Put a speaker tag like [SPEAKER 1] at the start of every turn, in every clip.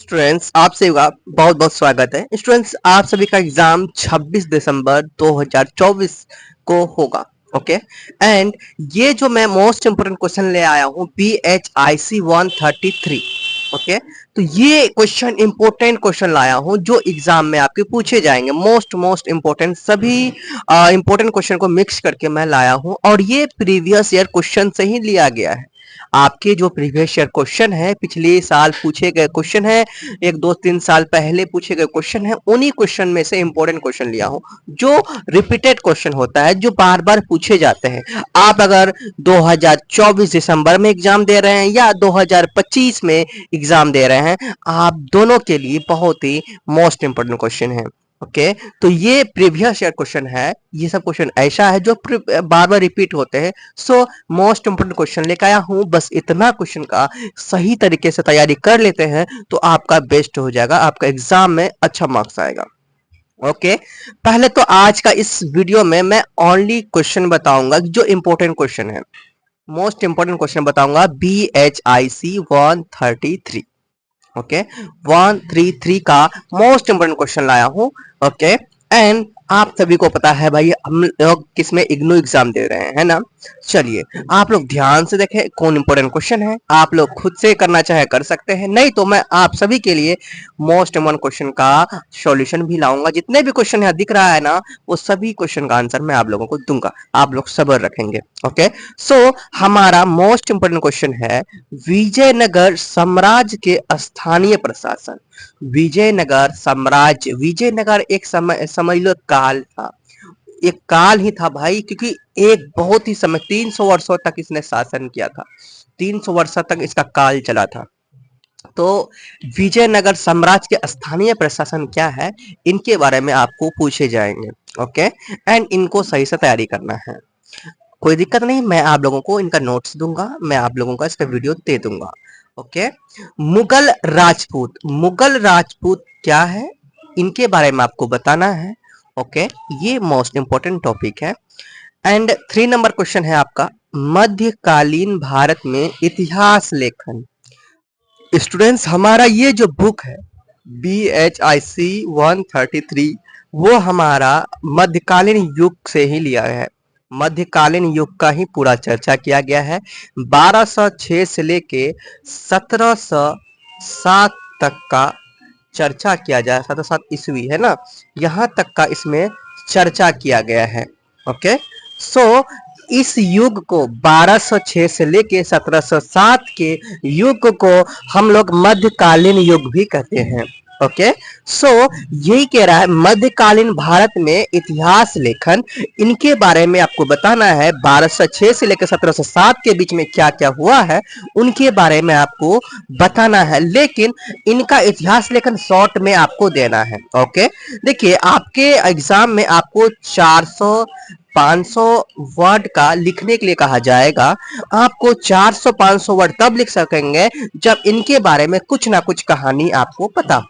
[SPEAKER 1] Students आप सभी का बहुत बहुत स्वागत है। स्टूडेंट्स आप सभी का एग्जाम 26 दिसंबर 2024 को होगा। ओके एंड ये जो मैं मोस्ट इंपोर्टेंट क्वेश्चन ले आया हूँ BHIC 133। ओके तो ये क्वेश्चन इंपोर्टेंट क्वेश्चन लाया हूँ जो एग्जाम में आपके पूछे जाएंगे। मोस्ट इंपोर्टेंट सभी इंपोर्टेंट क्वेश्चन को मिक्स करके मैं लाया हूँ और ये प्रीवियस ईयर क्वेश्चन से ही लिया गया है। आपके जो प्रीवियस ईयर क्वेश्चन है, पिछले साल पूछे गए क्वेश्चन है, 1 2 3 साल पहले पूछे गए क्वेश्चन है, उन्हीं क्वेश्चन में से इंपॉर्टेंट क्वेश्चन लिया हूं जो रिपीटेड क्वेश्चन होता है, जो बार बार पूछे जाते हैं। आप अगर 2024 दिसंबर में एग्जाम दे रहे हैं या 2025 में एग्जाम दे रहे हैं, आप दोनों के लिए बहुत ही मोस्ट इंपोर्टेंट क्वेश्चन है। ओके तो ये प्रीवियस ईयर क्वेश्चन है। ये सब क्वेश्चन ऐसा है जो बार बार रिपीट होते हैं। सो मोस्ट इंपोर्टेंट क्वेश्चन लेकर आया हूं। बस इतना क्वेश्चन का सही तरीके से तैयारी कर लेते हैं तो आपका बेस्ट हो जाएगा, आपका एग्जाम में अच्छा मार्क्स आएगा। ओके पहले तो आज का इस वीडियो में मैं ओनली क्वेश्चन बताऊंगा जो इंपोर्टेंट क्वेश्चन है। मोस्ट इंपोर्टेंट क्वेश्चन बताऊंगा BHIC 133। ओके 133 का मोस्ट इंपोर्टेंट क्वेश्चन लाया हूं। ओके एंड आप सभी को पता है भाई हम लोग किसमें इग्नू एग्जाम दे रहे हैं, है ना। चलिए आप लोग ध्यान से देखें कौन इंपोर्टेंट क्वेश्चन है। आप लोग खुद से करना चाहे कर सकते हैं, नहीं तो मैं आप सभी के लिए मोस्ट इंपोर्टेंट क्वेश्चन का सॉल्यूशन भी लाऊंगा। जितने भी क्वेश्चन यहाँ दिख रहा है ना, वो सभी क्वेश्चन का आंसर मैं आप लोगों को दूंगा। आप लोग सब्र रखेंगे। ओके सो हमारा मोस्ट इंपोर्टेंट क्वेश्चन है विजयनगर साम्राज्य के स्थानीय प्रशासन। विजयनगर साम्राज्य, विजयनगर एक समय समझ लो काल था, एक काल ही था भाई, क्योंकि एक बहुत ही समय 300 वर्षों तक इसने शासन किया था। 300 वर्षों तक इसका काल चला था। तो विजयनगर साम्राज्य के स्थानीय प्रशासन क्या है, इनके बारे में आपको पूछे जाएंगे। ओके एंड इनको सही से तैयारी करना है। कोई दिक्कत नहीं, मैं आप लोगों को इनका नोट्स दूंगा, मैं आप लोगों का इसका वीडियो दे दूंगा। ओके मुगल राजपूत, मुगल राजपूत क्या है इनके बारे में आपको बताना है। ओके ये मोस्ट इंपोर्टेंट टॉपिक है। एंड 3 नंबर क्वेश्चन है आपका मध्यकालीन भारत में इतिहास लेखन। स्टूडेंट्स हमारा ये जो बुक है BHIC 133 वो हमारा मध्यकालीन युग से ही लिया है। मध्यकालीन युग का ही पूरा चर्चा किया गया है। 1206 से लेके 1707 तक का चर्चा किया जाए, 1707 ईस्वी है ना, यहाँ तक का इसमें चर्चा किया गया है। ओके सो इस युग को 1206 से लेके 1707 के युग को हम लोग मध्यकालीन युग भी कहते हैं। ओके सो यही कह रहा है मध्यकालीन भारत में इतिहास लेखन, इनके बारे में आपको बताना है। 1206 से लेकर 1707 के बीच में क्या क्या हुआ है उनके बारे में आपको बताना है, लेकिन इनका इतिहास लेखन शॉर्ट में आपको देना है। ओके देखिए आपके एग्जाम में आपको 400-500 वर्ड का लिखने के लिए कहा जाएगा। आपको 400-500 वर्ड तब लिख सकेंगे जब इनके बारे में कुछ ना कुछ कहानी आपको पता हो।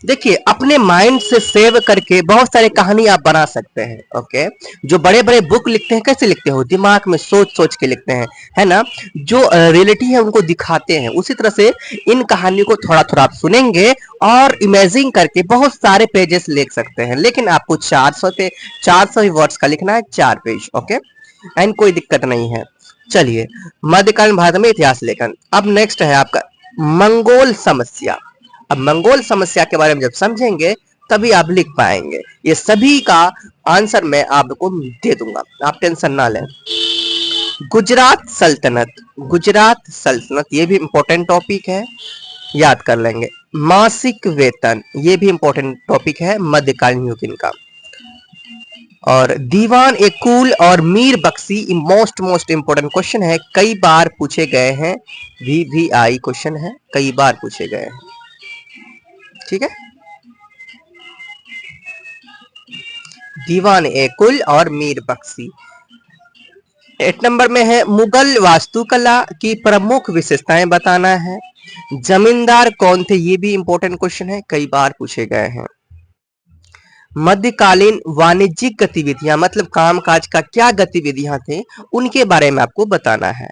[SPEAKER 1] देखिए अपने माइंड से सेव करके बहुत सारे कहानी आप बना सकते हैं। ओके जो बड़े बड़े बुक लिखते हैं कैसे लिखते हो, दिमाग में सोच सोच के लिखते हैं, है ना, जो रियलिटी है उनको दिखाते हैं। उसी तरह से इन कहानियों को थोड़ा थोड़ा आप सुनेंगे और इमेजिन करके बहुत सारे पेजेस लिख सकते हैं, लेकिन आपको 400 वर्ड्स का लिखना है, 4 पेज। ओके एंड कोई दिक्कत नहीं है। चलिए मध्यकालीन भारत में इतिहास लेखन। अब नेक्स्ट है आपका मंगोल समस्या। अब मंगोल समस्या के बारे में जब समझेंगे तभी आप लिख पाएंगे। ये सभी का आंसर मैं आपको दे दूंगा, आप टेंशन ना लें। गुजरात सल्तनत, गुजरात सल्तनत ये भी इंपॉर्टेंट टॉपिक है, याद कर लेंगे। मासिक वेतन ये भी इंपॉर्टेंट टॉपिक है मध्यकालीन युग इनका। और दीवान ए कुल और मीर बख्शी मोस्ट इंपोर्टेंट क्वेश्चन है, कई बार पूछे गए हैं, VVI क्वेश्चन है, कई बार पूछे गए हैं। ठीक है दीवान ए कुल और मीर बख्शी। 8 नंबर में है मुगल वास्तुकला की प्रमुख विशेषताएं बताना है। जमींदार कौन थे ये भी इंपॉर्टेंट क्वेश्चन है, कई बार पूछे गए हैं। मध्यकालीन वाणिज्यिक गतिविधियां मतलब कामकाज का क्या गतिविधियां थे उनके बारे में आपको बताना है।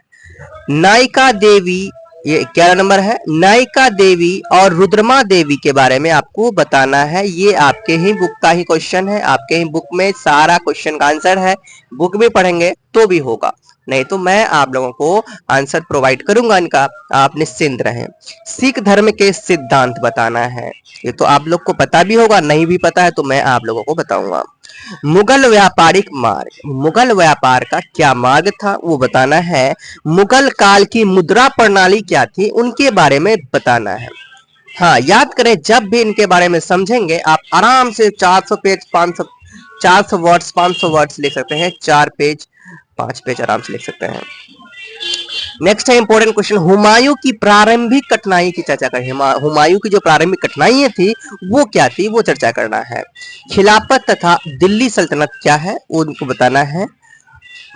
[SPEAKER 1] नायिका देवी ये 11 नंबर है। नायिका देवी और रुद्रमा देवी के बारे में आपको बताना है। ये आपके ही बुक का ही क्वेश्चन है, आपके ही बुक में सारा क्वेश्चन का आंसर है। बुक भी पढ़ेंगे तो भी होगा, नहीं तो मैं आप लोगों को आंसर प्रोवाइड करूंगा इनका, आप निश्चिंत रहें। सिख धर्म के सिद्धांत बताना है। ये तो आप लोग को पता भी होगा, नहीं भी पता है तो मैं आप लोगों को बताऊंगा। मुगल व्यापारिक मार्ग, मुगल व्यापार का क्या मार्ग था वो बताना है। मुगल काल की मुद्रा प्रणाली क्या थी उनके बारे में बताना है। हाँ, याद करें, जब भी इनके बारे में समझेंगे आप आराम से 400 पेज 500 400 वर्ड्स 500 वर्ड्स लिख सकते हैं। 4 पेज 5 पेज आराम से लिख सकते हैं। नेक्स्ट है इंपॉर्टेंट क्वेश्चन, हुमायूं की प्रारंभिक कठिनाई की चर्चा करें। हुमायूं की जो प्रारंभिक कठिनाइयां थी वो क्या थी वो चर्चा करना है। खिलाफत तथा दिल्ली सल्तनत क्या है वो उनको बताना है।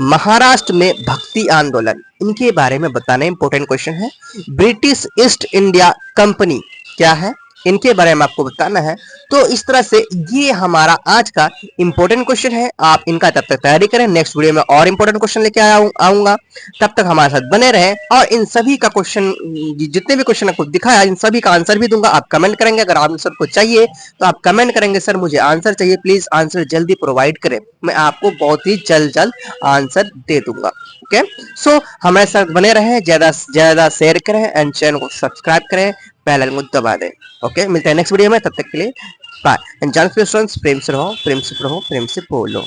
[SPEAKER 1] महाराष्ट्र में भक्ति आंदोलन, इनके बारे में बताना इंपॉर्टेंट क्वेश्चन है। ब्रिटिश ईस्ट इंडिया कंपनी क्या है, इनके बारे में आपको बताना है। तो इस तरह से ये हमारा आज का इंपॉर्टेंट क्वेश्चन है। आप इनका तब तक तैयारी करें, नेक्स्ट वीडियो में और इंपॉर्टेंट क्वेश्चन लेके आऊंगा। तब तक हमारे साथ बने रहें और इन सभी का क्वेश्चन, जितने भी क्वेश्चन आपको दिखाया इन सभी का आंसर भी दूंगा। आप कमेंट करेंगे, अगर आंसर को चाहिए तो आप कमेंट करेंगे सर मुझे आंसर चाहिए, प्लीज आंसर जल्दी प्रोवाइड करें, मैं आपको बहुत ही जल्द आंसर दे दूंगा। ओके, सो हमारे साथ बने रहें, ज्यादा से ज्यादा शेयर करें एंड चैनल को सब्सक्राइब करें, बेल आइकन को दबा दें। ओके, मिलते हैं नेक्स्ट वीडियो में, तब तक के लिए बाय। एंड जान स्टूडेंट्स, प्रेम से रहो, प्रेम से पढ़ो, प्रेम से बोलो।